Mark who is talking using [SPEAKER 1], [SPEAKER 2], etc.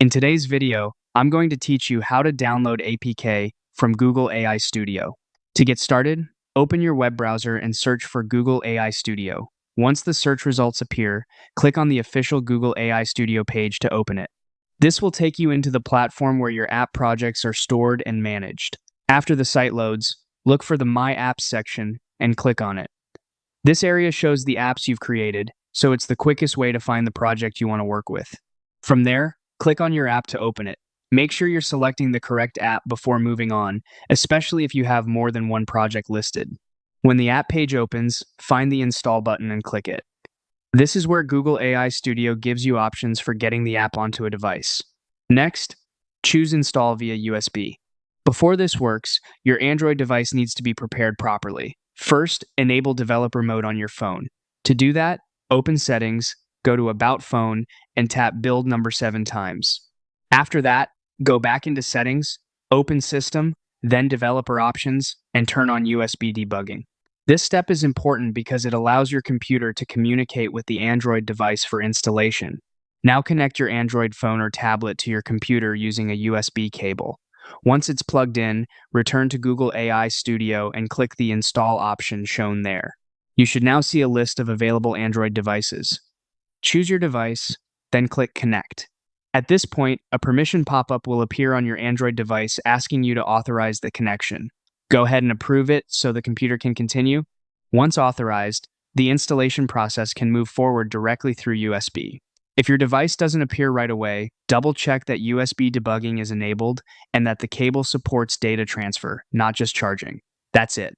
[SPEAKER 1] In today's video, I'm going to teach you how to download APK from Google AI Studio. To get started, open your web browser and search for Google AI Studio. Once the search results appear, click on the official Google AI Studio page to open it. This will take you into the platform where your app projects are stored and managed. After the site loads, look for the My Apps section and click on it. This area shows the apps you've created, so it's the quickest way to find the project you want to work with. From there, click on your app to open it. Make sure you're selecting the correct app before moving on, especially if you have more than one project listed. When the app page opens, find the Install button and click it. This is where Google AI Studio gives you options for getting the app onto a device. Next, choose Install via USB. Before this works, your Android device needs to be prepared properly. First, enable developer mode on your phone. To do that, open Settings, go to About Phone, and tap Build number 7 times. After that, go back into Settings, open System, then Developer Options, and turn on USB debugging. This step is important because it allows your computer to communicate with the Android device for installation. Now connect your Android phone or tablet to your computer using a USB cable. Once it's plugged in, return to Google AI Studio and click the Install option shown there. You should now see a list of available Android devices. Choose your device, then click Connect. At this point, a permission pop-up will appear on your Android device asking you to authorize the connection. Go ahead and approve it so the computer can continue. Once authorized, the installation process can move forward directly through USB. If your device doesn't appear right away, double-check that USB debugging is enabled and that the cable supports data transfer, not just charging. That's it.